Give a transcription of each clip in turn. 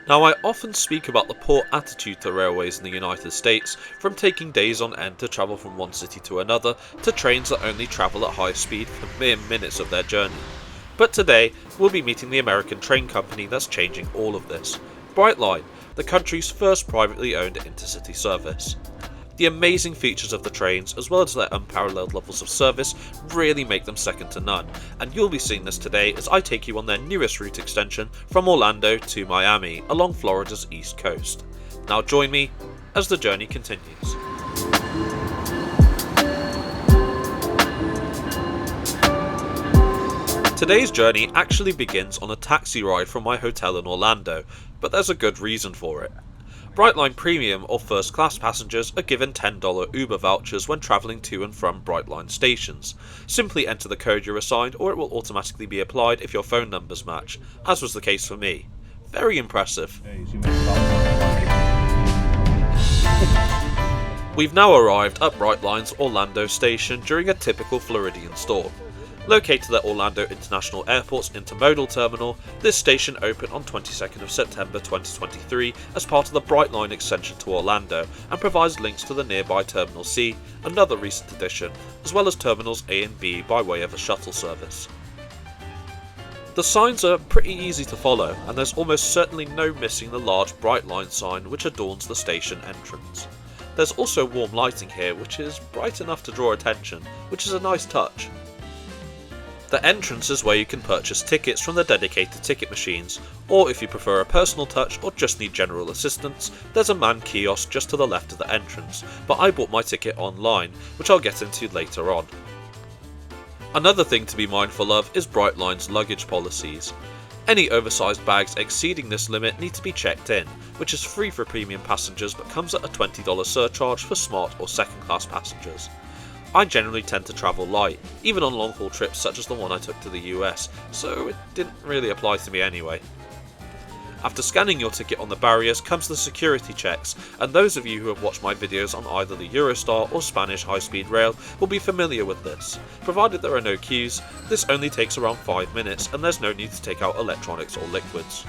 Now, I often speak about the poor attitude to railways in the United States, from taking days on end to travel from one city to another, to trains that only travel at high speed for mere minutes of their journey. But today, we'll be meeting the American train company that's changing all of this, Brightline, the country's first privately owned intercity service. The amazing features of the trains, as well as their unparalleled levels of service, really make them second to none, and you'll be seeing this today as I take you on their newest route extension from Orlando to Miami, along Florida's east coast. Now join me as the journey continues. Today's journey actually begins on a taxi ride from my hotel in Orlando, but there's a good reason for it. Brightline Premium or First Class passengers are given $10 Uber vouchers when travelling to and from Brightline stations. Simply enter the code you're assigned or it will automatically be applied if your phone numbers match, as was the case for me. Very impressive. We've now arrived at Brightline's Orlando station during a typical Floridian storm. Located at Orlando International Airport's intermodal terminal, this station opened on 22nd of September 2023 as part of the Brightline extension to Orlando and provides links to the nearby Terminal C, another recent addition, as well as Terminals A and B by way of a shuttle service. The signs are pretty easy to follow, and there's almost certainly no missing the large Brightline sign which adorns the station entrance. There's also warm lighting here which is bright enough to draw attention, which is a nice touch. The entrance is where you can purchase tickets from the dedicated ticket machines, or if you prefer a personal touch or just need general assistance, there's a manned kiosk just to the left of the entrance, but I bought my ticket online, which I'll get into later on. Another thing to be mindful of is Brightline's luggage policies. Any oversized bags exceeding this limit need to be checked in, which is free for premium passengers but comes at a $20 surcharge for smart or second class passengers. I generally tend to travel light, even on long haul trips such as the one I took to the US, so it didn't really apply to me anyway. After scanning your ticket on the barriers comes the security checks, and those of you who have watched my videos on either the Eurostar or Spanish high-speed rail will be familiar with this. Provided there are no queues, this only takes around 5 minutes and there's no need to take out electronics or liquids.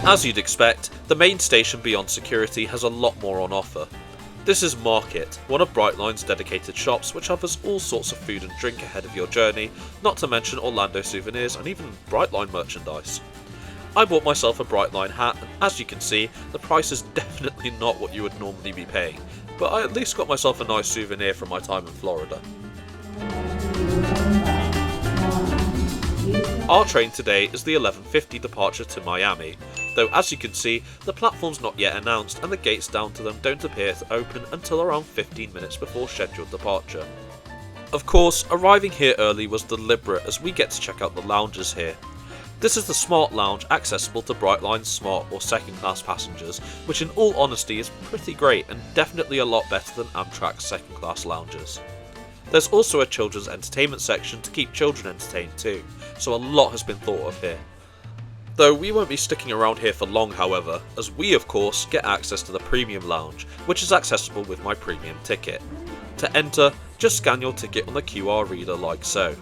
As you'd expect, the main station beyond security has a lot more on offer. This is Market, one of Brightline's dedicated shops which offers all sorts of food and drink ahead of your journey, not to mention Orlando souvenirs and even Brightline merchandise. I bought myself a Brightline hat and as you can see, the price is definitely not what you would normally be paying, but I at least got myself a nice souvenir from my time in Florida. Our train today is the 11:50 departure to Miami, though as you can see, the platform's not yet announced and the gates down to them don't appear to open until around 15 minutes before scheduled departure. Of course, arriving here early was deliberate as we get to check out the lounges here. This is the Smart Lounge accessible to Brightline's Smart or second class passengers, which in all honesty is pretty great and definitely a lot better than Amtrak's second class lounges. There's also a children's entertainment section to keep children entertained too, so a lot has been thought of here. Though we won't be sticking around here for long however, as we of course get access to the Premium Lounge, which is accessible with my premium ticket. To enter, just scan your ticket on the QR reader like so.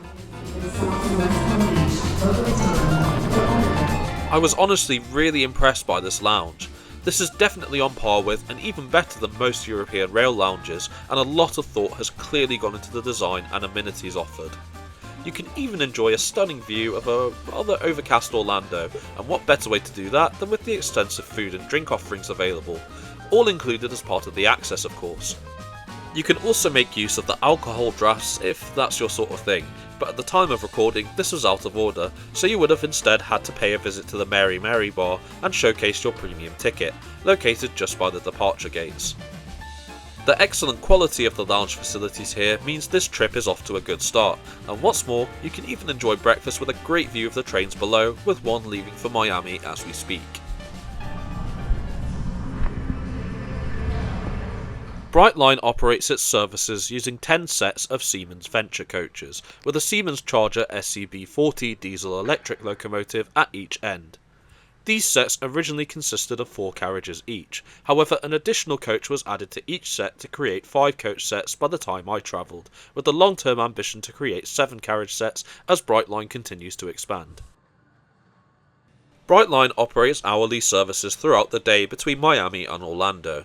I was honestly really impressed by this lounge. This is definitely on par with and even better than most European rail lounges, and a lot of thought has clearly gone into the design and amenities offered. You can even enjoy a stunning view of a rather overcast Orlando, and what better way to do that than with the extensive food and drink offerings available, all included as part of the access of course. You can also make use of the alcohol drafts if that's your sort of thing, but at the time of recording this was out of order, so you would have instead had to pay a visit to the Mary Mary bar and showcase your premium ticket, located just by the departure gates. The excellent quality of the lounge facilities here means this trip is off to a good start, and what's more, you can even enjoy breakfast with a great view of the trains below, with one leaving for Miami as we speak. Brightline operates its services using 10 sets of Siemens Venture coaches, with a Siemens Charger SCB40 diesel-electric locomotive at each end. These sets originally consisted of 4 carriages each, however an additional coach was added to each set to create 5 coach sets by the time I travelled, with the long-term ambition to create 7 carriage sets as Brightline continues to expand. Brightline operates hourly services throughout the day between Miami and Orlando.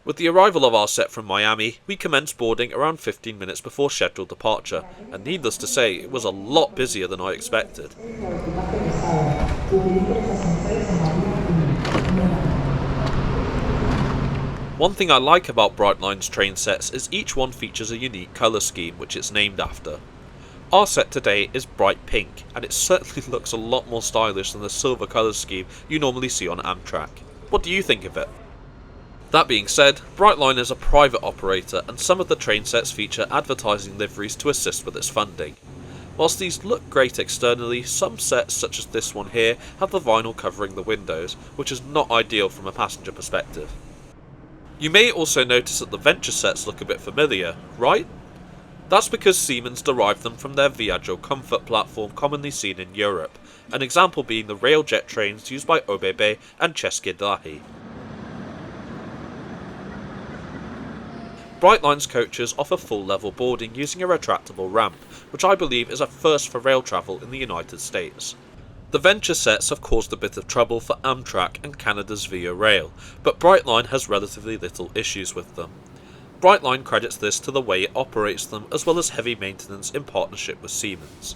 With the arrival of our set from Miami, we commenced boarding around 15 minutes before scheduled departure, and needless to say, it was a lot busier than I expected. One thing I like about Brightline's train sets is each one features a unique colour scheme which it's named after. Our set today is bright pink, and it certainly looks a lot more stylish than the silver colour scheme you normally see on Amtrak. What do you think of it? That being said, Brightline is a private operator and some of the train sets feature advertising liveries to assist with its funding. Whilst these look great externally, some sets such as this one here have the vinyl covering the windows, which is not ideal from a passenger perspective. You may also notice that the Venture sets look a bit familiar, right? That's because Siemens derived them from their Viaggio comfort platform commonly seen in Europe, an example being the railjet trains used by ÖBB and České dráhy. Brightline's coaches offer full-level boarding using a retractable ramp, which I believe is a first for rail travel in the United States. The Venture sets have caused a bit of trouble for Amtrak and Canada's Via Rail, but Brightline has relatively little issues with them. Brightline credits this to the way it operates them as well as heavy maintenance in partnership with Siemens.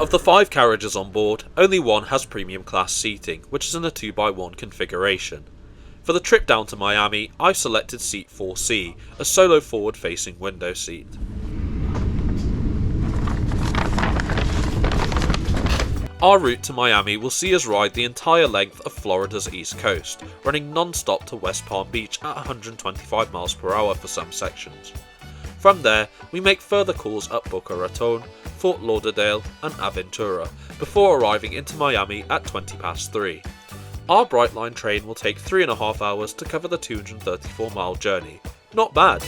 Of the 5 carriages on board, only one has premium class seating, which is in a 2x1 configuration. For the trip down to Miami, I've selected seat 4C, a solo forward-facing window seat. Our route to Miami will see us ride the entire length of Florida's east coast, running non-stop to West Palm Beach at 125 miles per hour for some sections. From there, we make further calls at Boca Raton, Fort Lauderdale and Aventura, before arriving into Miami at 3:20. Our Brightline train will take 3.5 hours to cover the 234-mile journey. Not bad.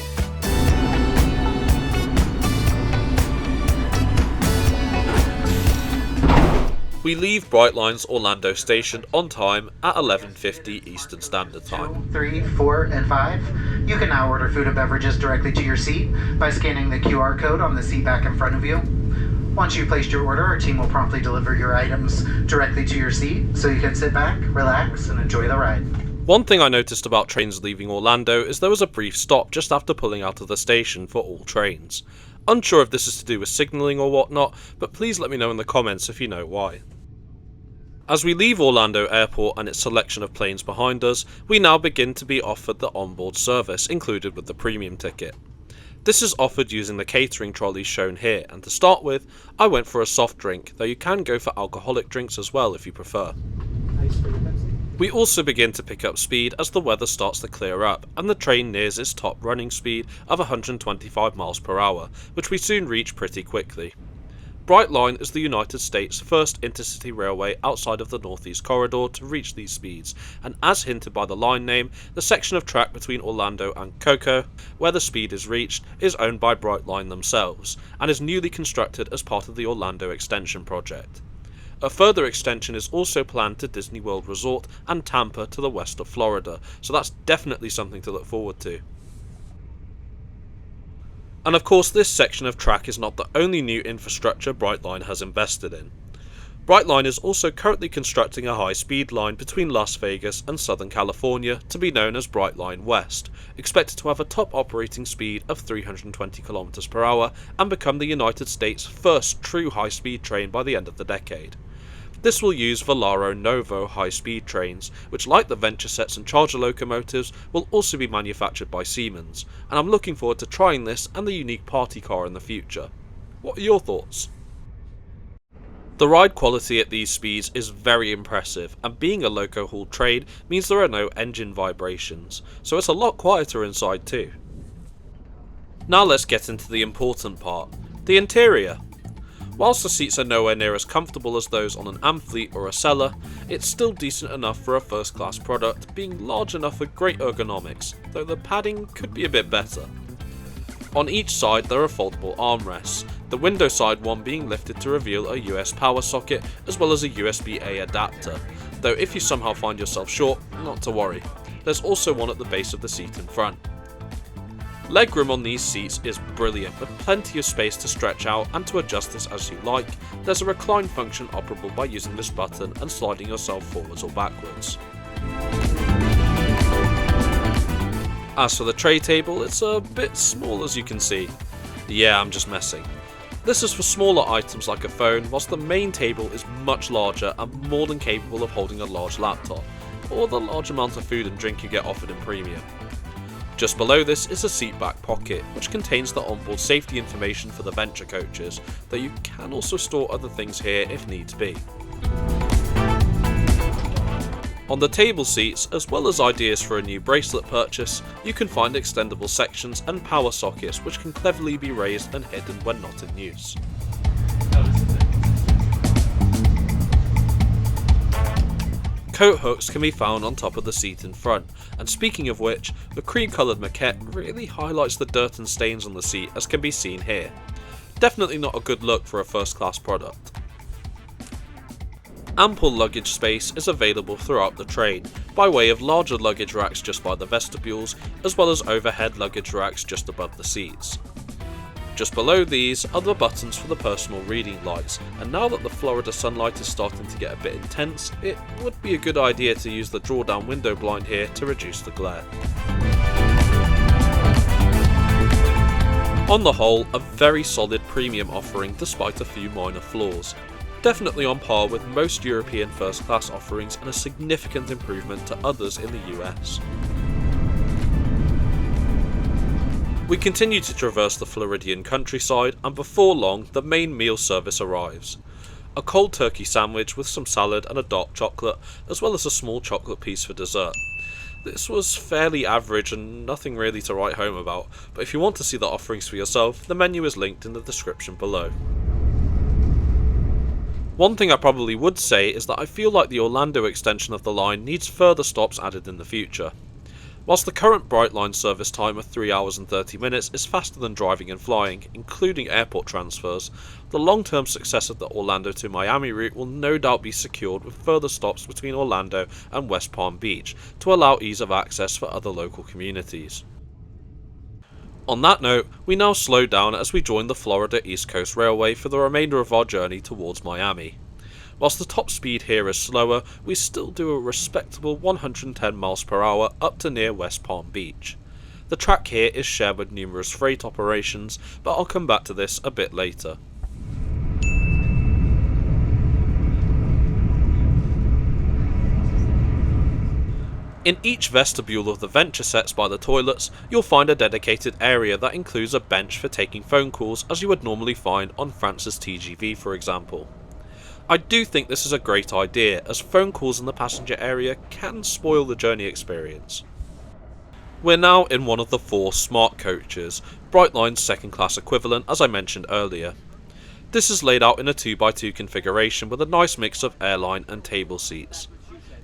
We leave Brightline's Orlando station on time at 11:50 Eastern Standard Time. 2, 3, 4, and 5. You can now order food and beverages directly to your seat by scanning the QR code on the seat back in front of you. Once you've placed your order, our team will promptly deliver your items directly to your seat, so you can sit back, relax, and enjoy the ride. One thing I noticed about trains leaving Orlando is there was a brief stop just after pulling out of the station for all trains. Unsure if this is to do with signalling or whatnot, but please let me know in the comments if you know why. As we leave Orlando Airport and its selection of planes behind us, we now begin to be offered the onboard service included with the premium ticket. This is offered using the catering trolleys shown here, and to start with, I went for a soft drink, though you can go for alcoholic drinks as well if you prefer. We also begin to pick up speed as the weather starts to clear up and the train nears its top running speed of 125 miles per hour, which we soon reach pretty quickly. Brightline is the United States' first intercity railway outside of the Northeast Corridor to reach these speeds, and as hinted by the line name, the section of track between Orlando and Cocoa, where the speed is reached, is owned by Brightline themselves, and is newly constructed as part of the Orlando Extension project. A further extension is also planned to Disney World Resort and Tampa to the west of Florida, so that's definitely something to look forward to. And of course, this section of track is not the only new infrastructure Brightline has invested in. Brightline is also currently constructing a high-speed line between Las Vegas and Southern California to be known as Brightline West, expected to have a top operating speed of 320 km per hour and become the United States' first true high-speed train by the end of the decade. This will use Volaro Novo high-speed trains, which like the Venture sets and Charger locomotives will also be manufactured by Siemens, and I'm looking forward to trying this and the unique party car in the future. What are your thoughts? The ride quality at these speeds is very impressive, and being a loco-hauled train means there are no engine vibrations, so it's a lot quieter inside too. Now let's get into the important part, the interior. Whilst the seats are nowhere near as comfortable as those on an Amfleet or a Acela, it's still decent enough for a first class product, being large enough for great ergonomics, though the padding could be a bit better. On each side there are foldable armrests, the window side one being lifted to reveal a US power socket as well as a USB-A adapter, though if you somehow find yourself short, not to worry, there's also one at the base of the seat in front. Legroom on these seats is brilliant, with plenty of space to stretch out and to adjust this as you like. There's a recline function operable by using this button and sliding yourself forwards or backwards. As for the tray table, it's a bit small as you can see. Yeah, I'm just messing. This is for smaller items like a phone, whilst the main table is much larger and more than capable of holding a large laptop, or the large amount of food and drink you get offered in premium. Just below this is a seat back pocket, which contains the onboard safety information for the Venture coaches, though you can also store other things here if needs be. On the table seats, as well as ideas for a new bracelet purchase, you can find extendable sections and power sockets which can cleverly be raised and hidden when not in use. Coat hooks can be found on top of the seat in front, and speaking of which, the cream coloured maquette really highlights the dirt and stains on the seat, as can be seen here. Definitely not a good look for a first class product. Ample luggage space is available throughout the train, by way of larger luggage racks just by the vestibules, as well as overhead luggage racks just above the seats. Just below these are the buttons for the personal reading lights, and now that the Florida sunlight is starting to get a bit intense, it would be a good idea to use the draw-down window blind here to reduce the glare. On the whole, a very solid premium offering despite a few minor flaws. Definitely on par with most European first class offerings and a significant improvement to others in the US. We continue to traverse the Floridian countryside, and before long the main meal service arrives. A cold turkey sandwich with some salad and a dark chocolate, as well as a small chocolate piece for dessert. This was fairly average and nothing really to write home about, but if you want to see the offerings for yourself, the menu is linked in the description below. One thing I probably would say is that I feel like the Orlando extension of the line needs further stops added in the future. Whilst the current Brightline service time of 3 hours and 30 minutes is faster than driving and flying, including airport transfers, the long-term success of the Orlando to Miami route will no doubt be secured with further stops between Orlando and West Palm Beach to allow ease of access for other local communities. On that note, we now slow down as we join the Florida East Coast Railway for the remainder of our journey towards Miami. Whilst the top speed here is slower, we still do a respectable 110 miles per hour up to near West Palm Beach. The track here is shared with numerous freight operations, but I'll come back to this a bit later. In each vestibule of the Venture sets by the toilets, you'll find a dedicated area that includes a bench for taking phone calls, as you would normally find on France's TGV for example. I do think this is a great idea, as phone calls in the passenger area can spoil the journey experience. We're now in one of the 4 smart coaches, Brightline's second class equivalent as I mentioned earlier. This is laid out in a 2x2 configuration with a nice mix of airline and table seats.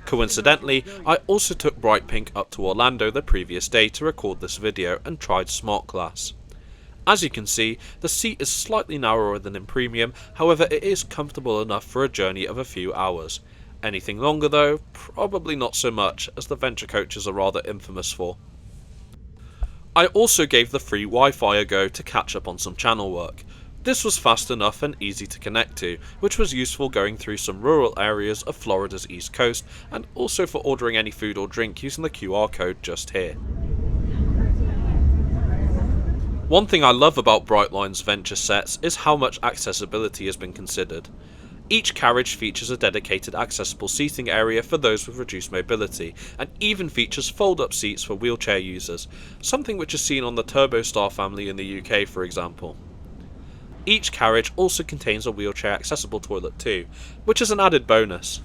Coincidentally, I also took Bright Pink up to Orlando the previous day to record this video and tried Smart Class. As you can see, the seat is slightly narrower than in Premium, however it is comfortable enough for a journey of a few hours. Anything longer though, probably not so much, as the Venture coaches are rather infamous for. I also gave the free Wi-Fi a go to catch up on some channel work. This was fast enough and easy to connect to, which was useful going through some rural areas of Florida's East Coast, and also for ordering any food or drink using the QR code just here. One thing I love about Brightline's Venture sets is how much accessibility has been considered. Each carriage features a dedicated accessible seating area for those with reduced mobility, and even features fold-up seats for wheelchair users, something which is seen on the TurboStar family in the UK for example. Each carriage also contains a wheelchair accessible toilet too, which is an added bonus.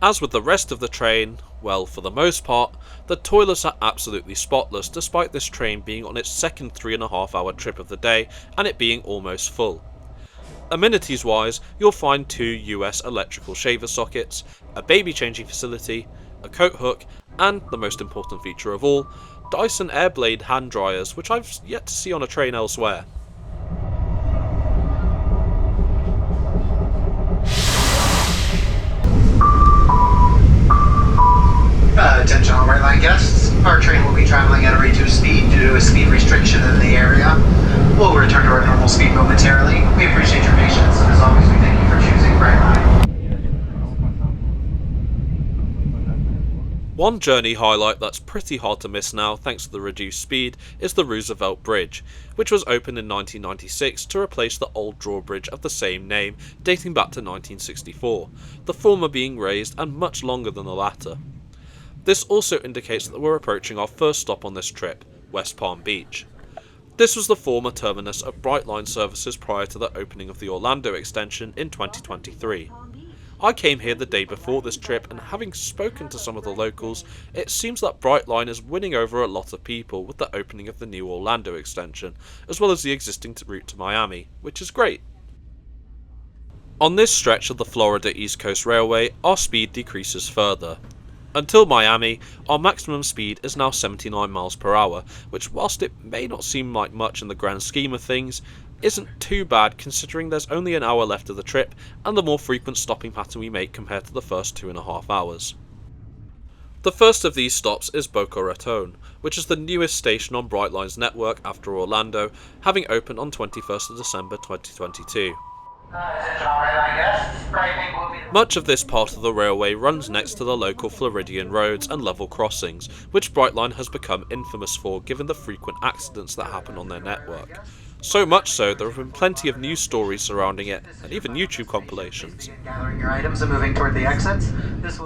As with the rest of the train, well, for the most part, the toilets are absolutely spotless despite this train being on its second 3.5 hour trip of the day and it being almost full. Amenities wise, you'll find 2 US electrical shaver sockets, a baby changing facility, a coat hook, and the most important feature of all, Dyson Airblade hand dryers, which I've yet to see on a train elsewhere. Attention all Brightline guests. Our train will be traveling at a reduced speed due to a speed restriction in the area. We'll return to our normal speed momentarily. We appreciate your patience, and as always, we thank you for choosing Brightline. One journey highlight that's pretty hard to miss now thanks to the reduced speed is the Roosevelt Bridge, which was opened in 1996 to replace the old drawbridge of the same name dating back to 1964, the former being raised and much longer than the latter. This also indicates that we're approaching our first stop on this trip, West Palm Beach. This was the former terminus of Brightline services prior to the opening of the Orlando extension in 2023. I came here the day before this trip, and having spoken to some of the locals, it seems that Brightline is winning over a lot of people with the opening of the new Orlando extension, as well as the existing route to Miami, which is great. On this stretch of the Florida East Coast Railway, our speed decreases further. Until Miami, our maximum speed is now 79 miles per hour, which whilst it may not seem like much in the grand scheme of things, isn't too bad considering there's only an hour left of the trip and the more frequent stopping pattern we make compared to the first 2.5 hours. The first of these stops is Boca Raton, which is the newest station on Brightline's network after Orlando, having opened on 21st of December 2022. Much of this part of the railway runs next to the local Floridian roads and level crossings, which Brightline has become infamous for given the frequent accidents that happen on their network. So much so, there have been plenty of news stories surrounding it, and even YouTube compilations. Gathering your items and moving toward the exits.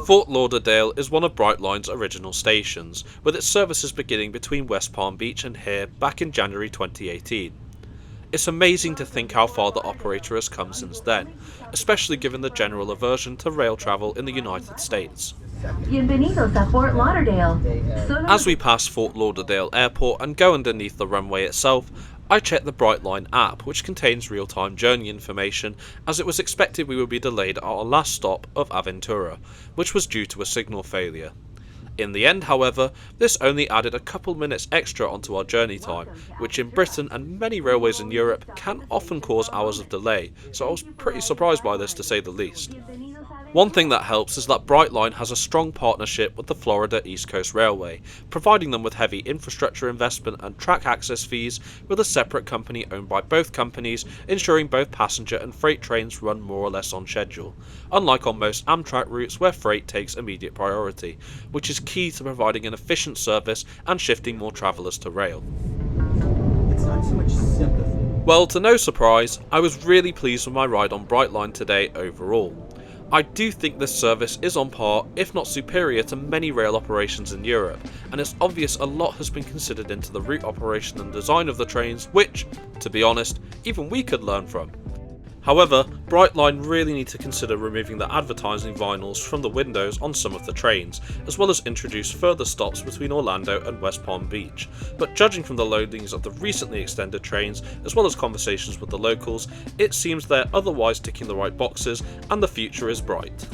Fort Lauderdale is one of Brightline's original stations, with its services beginning between West Palm Beach and here back in January 2018. It's amazing to think how far the operator has come since then, especially given the general aversion to rail travel in the United States. Bienvenidos a Fort Lauderdale. As we pass Fort Lauderdale Airport and go underneath the runway itself, I checked the Brightline app, which contains real-time journey information, as it was expected we would be delayed at our last stop of Aventura, which was due to a signal failure. In the end, however, this only added a couple minutes extra onto our journey time, which in Britain and many railways in Europe can often cause hours of delay, so I was pretty surprised by this to say the least. One thing that helps is that Brightline has a strong partnership with the Florida East Coast Railway, providing them with heavy infrastructure investment and track access fees, with a separate company owned by both companies, ensuring both passenger and freight trains run more or less on schedule, unlike on most Amtrak routes where freight takes immediate priority, which is key to providing an efficient service and shifting more travellers to rail. It's not so much sympathy. Well, to no surprise, I was really pleased with my ride on Brightline today overall. I do think this service is on par, if not superior, to many rail operations in Europe, and it's obvious a lot has been considered into the route operation and design of the trains, which, to be honest, even we could learn from. However, Brightline really need to consider removing the advertising vinyls from the windows on some of the trains, as well as introduce further stops between Orlando and West Palm Beach. But judging from the loadings of the recently extended trains, as well as conversations with the locals, it seems they're otherwise ticking the right boxes and the future is bright.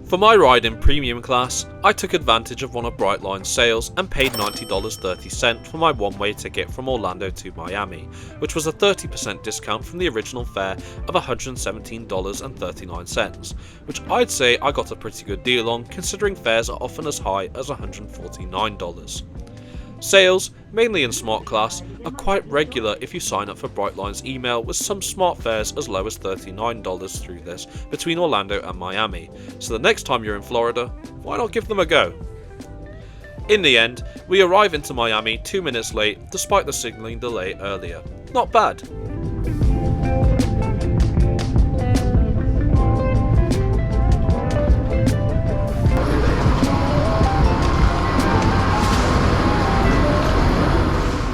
For my ride in premium class, I took advantage of one of Brightline's sales and paid $90.30 for my one-way ticket from Orlando to Miami, which was a 30% discount from the original fare of $117.39, which I'd say I got a pretty good deal on considering fares are often as high as $149. Sales, mainly in Smart Class, are quite regular if you sign up for Brightline's email, with some smart fares as low as $39 through this between Orlando and Miami, so the next time you're in Florida, why not give them a go? In the end, we arrive into Miami 2 minutes late despite the signalling delay earlier. Not bad.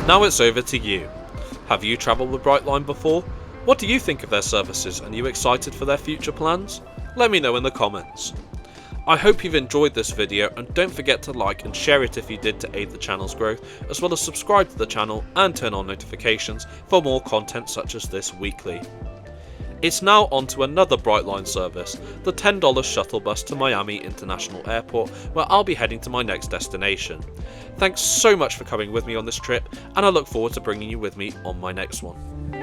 Now it's over to you. Have you travelled with Brightline before? What do you think of their services, and are you excited for their future plans? Let me know in the comments. I hope you've enjoyed this video, and don't forget to like and share it if you did to aid the channel's growth, as well as subscribe to the channel and turn on notifications for more content such as this weekly. It's now on to another Brightline service, the $10 shuttle bus to Miami International Airport, where I'll be heading to my next destination. Thanks so much for coming with me on this trip, and I look forward to bringing you with me on my next one.